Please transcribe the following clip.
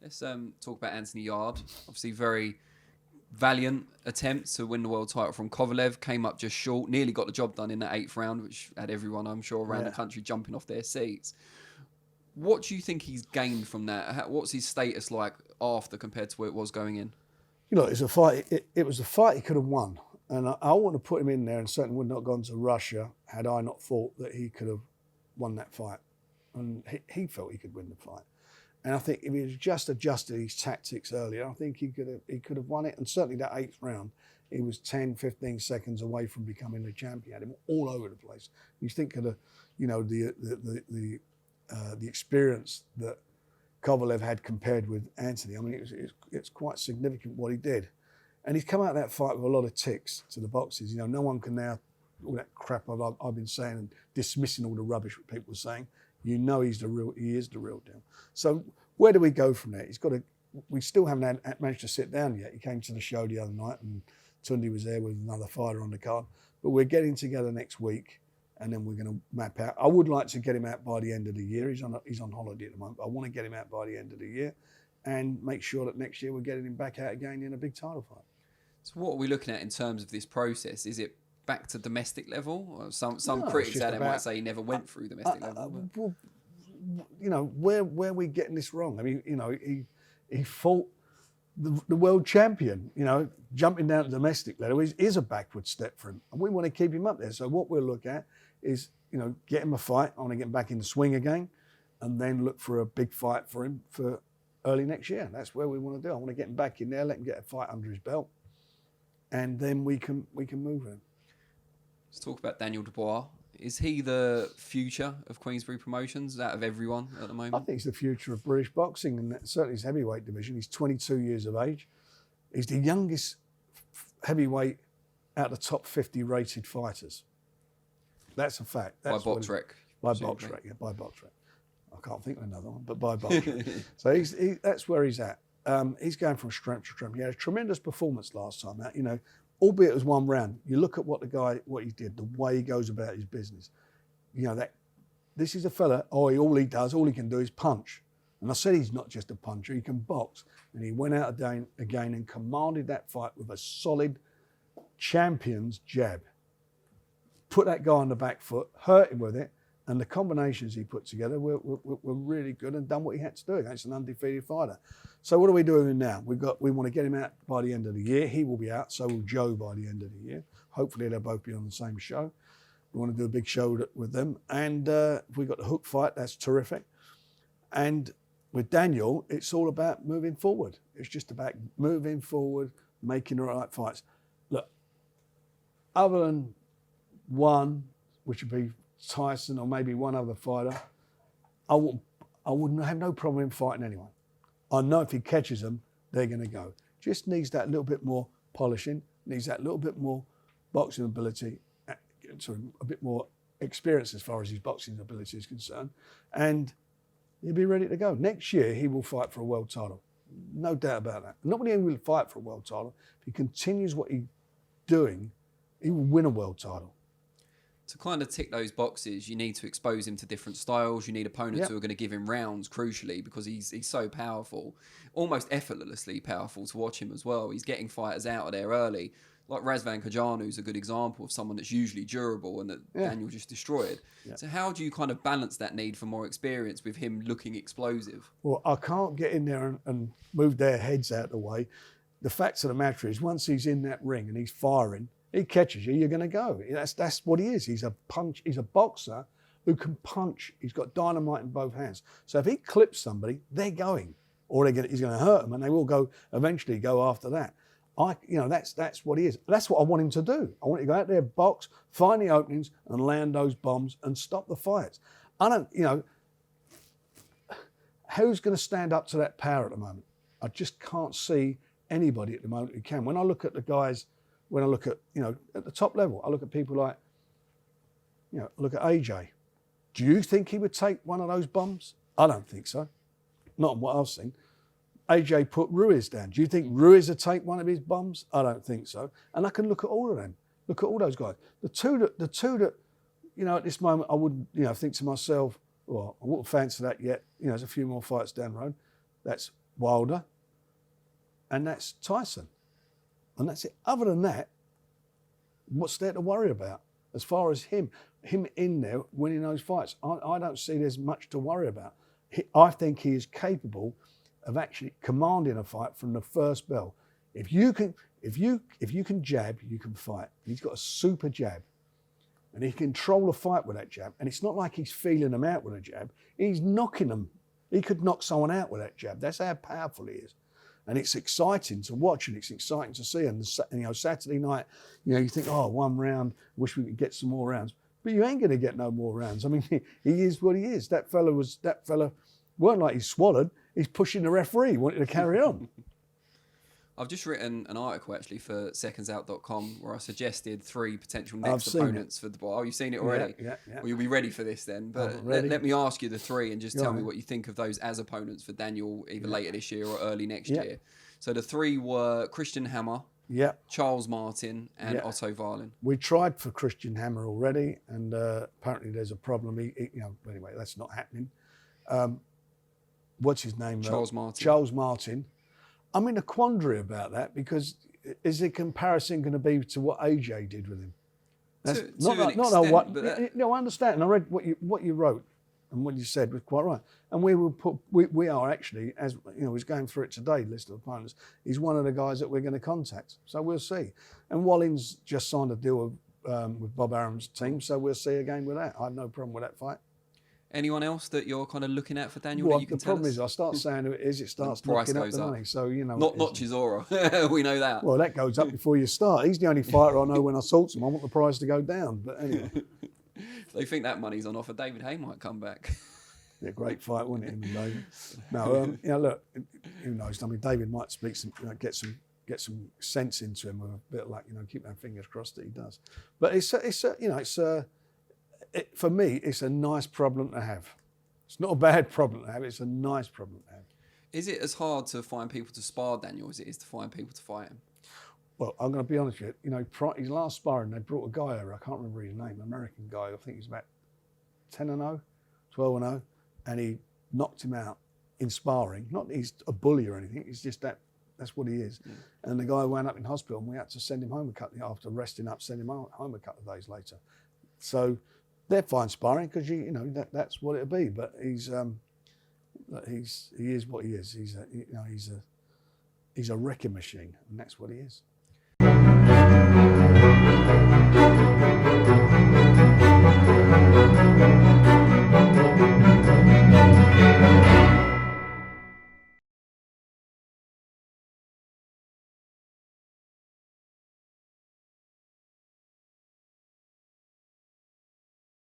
Let's talk about Anthony Yarde. Obviously, very valiant attempt to win the world title from Kovalev. Came up just short. Nearly got the job done in that 8th round, which had everyone, I'm sure, around the country jumping off their seats. What do you think he's gained from that? What's his status like after compared to where it was going in? You know, it was a fight. It was a fight he could have won, and I want to put him in there, and certainly would not have gone to Russia had I not thought that he could have won that fight, and he felt he could win the fight. And I think if he had just adjusted his tactics earlier, I think he could have won it. And certainly that 8th round, he was 10, 15 seconds away from becoming the champion. Had him all over the place. You think of the experience that Kovalev had compared with Anthony. I mean, it's quite significant what he did. And he's come out of that fight with a lot of ticks to the boxes. You know, no one can now, all that crap I've been saying and dismissing all the rubbish that people were saying. You know he is the real deal. So where do we go from there? We still haven't managed to sit down yet. He came to the show the other night and Tundi was there with another fighter on the card. But we're getting together next week and then we're going to map out. I would like to get him out by the end of the year. He's on holiday at the moment, but I want to get him out by the end of the year and make sure that next year we're getting him back out again in a big title fight. So what are we looking at in terms of this process? Is it back to domestic level? Or some critics out there might say he never went through domestic level. Well, you know, where are we getting this wrong? I mean, you know, he fought the world champion. You know, jumping down to domestic level is a backward step for him, and we want to keep him up there. So what we'll look at is, you know, get him a fight. I want to get him back in the swing again, and then look for a big fight for him for early next year. That's where we want to do. I want to get him back in there, let him get a fight under his belt, and then we can move him. Let's talk about Daniel Dubois. Is he the future of Queensberry Promotions out of everyone at the moment? I think he's the future of British boxing, and certainly his heavyweight division. He's 22 years of age. He's the youngest heavyweight out of the top 50 rated fighters. That's a fact. That's by BoxRec. By BoxRec, yeah, by BoxRec. I can't think of another one, but by BoxRec. So that's where he's at. He's going from strength to strength. He had a tremendous performance last time out, you know, albeit it was one round. You look at what he did, the way he goes about his business. You know, this is a fella, all he can do is punch. And I said he's not just a puncher, he can box. And he went out again and commanded that fight with a solid champion's jab. Put that guy on the back foot, hurt him with it, and the combinations he put together were really good and done what he had to do against an undefeated fighter. So what are we doing now? We want to get him out by the end of the year. He will be out, so will Joe by the end of the year. Hopefully they'll both be on the same show. We want to do a big show with them. And if we got the Hook fight, that's terrific. And with Daniel, it's all about moving forward. It's just about moving forward, making the right fights. Look, other than one, which would be Tyson or maybe one other fighter, I wouldn't have no problem in fighting anyone. I know if he catches them, they're going to go. Just needs that little bit more polishing, needs that little bit more boxing ability, a bit more experience as far as his boxing ability is concerned, and he'll be ready to go. Next year, he will fight for a world title. No doubt about that. Not only will he fight for a world title, if he continues what he's doing, he will win a world title. To kind of tick those boxes, you need to expose him to different styles. You need opponents who are going to give him rounds, crucially, because he's so powerful, almost effortlessly powerful to watch him as well. He's getting fighters out of there early. Like Razvan Kajanu's a good example of someone that's usually durable and that Daniel just destroyed. Yeah. So how do you kind of balance that need for more experience with him looking explosive? Well, I can't get in there and move their heads out of the way. The fact of the matter is, once he's in that ring and he's firing, he catches you, you're going to go. That's what he is. He's a boxer who can punch. He's got dynamite in both hands. So if he clips somebody, they're going, or he's going to hurt them, and they will eventually go after that. That's what he is. That's what I want him to do. I want him to go out there, box, find the openings, and land those bombs and stop the fights. Who's going to stand up to that power at the moment? I just can't see anybody at the moment who can. When I look at the guys. When I look at, at the top level, I look at people like, look at AJ. Do you think he would take one of those bombs? I don't think so. Not on what I've seen. AJ put Ruiz down. Do you think Ruiz would take one of his bombs? I don't think so. And I can look at all of them. Look at all those guys. The two that, at this moment, I wouldn't, think to myself, well, I wouldn't fancy that yet. There's a few more fights down the road. That's Wilder, and that's Tyson. And that's it. Other than that, what's there to worry about? As far as him in there winning those fights, I don't see there's much to worry about. I think he is capable of actually commanding a fight from the first bell. If you can jab, you can fight. He's got a super jab, and he can control a fight with that jab. And it's not like he's feeling them out with a jab. He's knocking them. He could knock someone out with that jab. That's how powerful he is. And it's exciting to watch, and it's exciting to see. And Saturday night, you think, oh, 1 round, wish we could get some more rounds. But you ain't going to get no more rounds. I mean, he is what he is. That fella weren't like he's swallowed. He's pushing the referee. He wanted to carry on. I've just written an article actually for SecondsOut.com where I suggested 3 potential next opponents for Dubois. Oh, you've seen it already? Yeah. Well, you'll be ready for this then. But let me ask you the 3 and just tell me what you think of those as opponents for Daniel either later this year or early next year. So the 3 were Christian Hammer, Charles Martin, and Otto Wallin. We tried for Christian Hammer already, and apparently there's a problem. Anyway, that's not happening. What's his name? Charles Martin. Charles Martin. I'm in a quandary about that because is the comparison going to be to what AJ did with him? That's I understand. And I read what you wrote and what you said was quite right. And we are actually, as he's going through it today, list of opponents. He's one of the guys that we're going to contact. So we'll see. And Wallin's just signed a deal with Bob Arum's team, so we'll see again with that. I have no problem with that fight. Anyone else that you're kind of looking at for Daniel? Well, that you can the problem is, I start saying who it is, it starts knocking up the money. So not Chisora. We know that. Well, that goes up before you start. He's the only fighter I know when I talk to him. I want the price to go down. But anyway, if they think that money's on offer, David Hay might come back. Yeah, great fight, wouldn't it, him and David? No, look, who knows? I mean, David might speak some, get some sense into him with a bit of luck. Keep our fingers crossed that he does. But for me, it's a nice problem to have. It's not a bad problem to have. It's a nice problem to have. Is it as hard to find people to spar Daniel as it is to find people to fight him? Well, I'm going to be honest with you. His last sparring, they brought a guy over. I can't remember his name. American guy. I think he's about 10-0, 12-0, and he knocked him out in sparring. Not that he's a bully or anything. It's just that's what he is. Yeah. And the guy wound up in hospital, and we had to send him home after resting up. Send him home a couple of days later. So they're fine sparring because that's what it'll be. But he is what he is. He's a wrecking machine, and that's what he is.